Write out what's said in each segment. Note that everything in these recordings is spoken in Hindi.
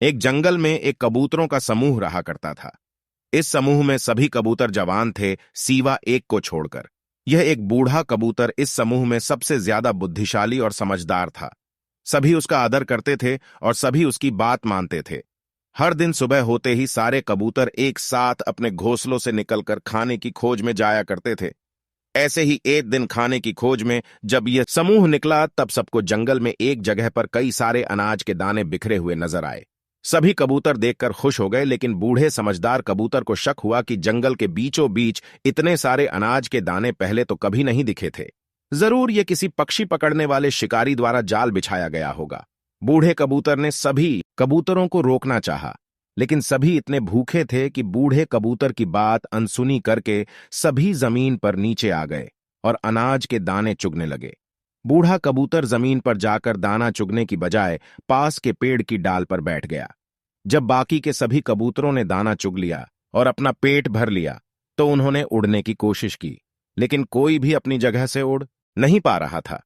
एक जंगल में एक कबूतरों का समूह रहा करता था। इस समूह में सभी कबूतर जवान थे, सीवा एक को छोड़कर। यह एक बूढ़ा कबूतर इस समूह में सबसे ज्यादा बुद्धिशाली और समझदार था। सभी उसका आदर करते थे और सभी उसकी बात मानते थे। हर दिन सुबह होते ही सारे कबूतर एक साथ अपने घोंसलों से निकलकर खाने की खोज में जाया करते थे। ऐसे ही एक दिन खाने की खोज में जब यह समूह निकला, तब सबको जंगल में एक जगह पर कई सारे अनाज के दाने बिखरे हुए नजर आए। सभी कबूतर देखकर खुश हो गए, लेकिन बूढ़े समझदार कबूतर को शक हुआ कि जंगल के बीचों बीच इतने सारे अनाज के दाने पहले तो कभी नहीं दिखे थे। जरूर ये किसी पक्षी पकड़ने वाले शिकारी द्वारा जाल बिछाया गया होगा। बूढ़े कबूतर ने सभी कबूतरों को रोकना चाहा, लेकिन सभी इतने भूखे थे कि बूढ़े कबूतर की बात अनसुनी करके सभी जमीन पर नीचे आ गए और अनाज के दाने चुगने लगे। बूढ़ा कबूतर जमीन पर जाकर दाना चुगने की बजाय पास के पेड़ की डाल पर बैठ गया। जब बाकी के सभी कबूतरों ने दाना चुग लिया और अपना पेट भर लिया, तो उन्होंने उड़ने की कोशिश की, लेकिन कोई भी अपनी जगह से उड़ नहीं पा रहा था,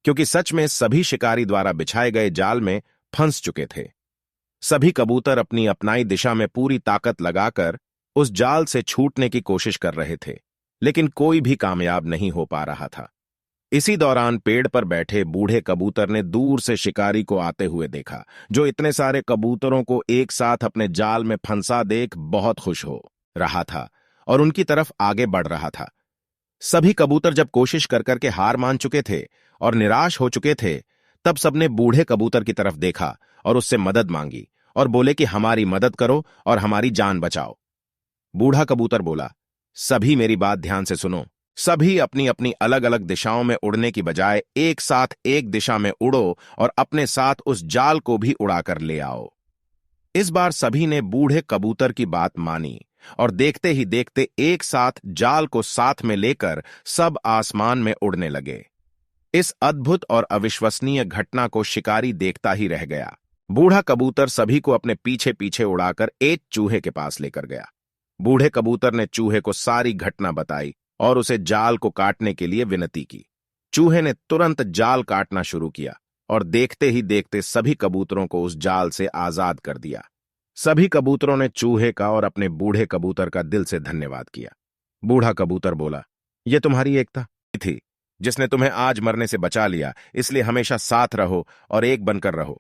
क्योंकि सच में सभी शिकारी द्वारा बिछाए गए जाल में फंस चुके थे। सभी कबूतर अपनी अपनाई दिशा में पूरी ताकत लगाकर उस जाल से छूटने की कोशिश कर रहे थे, लेकिन कोई भी कामयाब नहीं हो पा रहा था। इसी दौरान पेड़ पर बैठे बूढ़े कबूतर ने दूर से शिकारी को आते हुए देखा, जो इतने सारे कबूतरों को एक साथ अपने जाल में फंसा देख बहुत खुश हो रहा था और उनकी तरफ आगे बढ़ रहा था। सभी कबूतर जब कोशिश कर करके हार मान चुके थे और निराश हो चुके थे, तब सबने बूढ़े कबूतर की तरफ देखा और उससे मदद मांगी और बोले कि हमारी मदद करो और हमारी जान बचाओ। बूढ़ा कबूतर बोला, सभी मेरी बात ध्यान से सुनो। सभी अपनी अपनी अलग अलग दिशाओं में उड़ने की बजाय एक साथ एक दिशा में उड़ो और अपने साथ उस जाल को भी उड़ाकर ले आओ। इस बार सभी ने बूढ़े कबूतर की बात मानी और देखते ही देखते एक साथ जाल को साथ में लेकर सब आसमान में उड़ने लगे। इस अद्भुत और अविश्वसनीय घटना को शिकारी देखता ही रह गया। बूढ़ा कबूतर सभी को अपने पीछे पीछे उड़ाकर एक चूहे के पास लेकर गया। बूढ़े कबूतर ने चूहे को सारी घटना बताई और उसे जाल को काटने के लिए विनती की। चूहे ने तुरंत जाल काटना शुरू किया और देखते ही देखते सभी कबूतरों को उस जाल से आजाद कर दिया। सभी कबूतरों ने चूहे का और अपने बूढ़े कबूतर का दिल से धन्यवाद किया। बूढ़ा कबूतर बोला, यह तुम्हारी एकता थी जिसने तुम्हें आज मरने से बचा लिया, इसलिए हमेशा साथ रहो और एक बनकर रहो।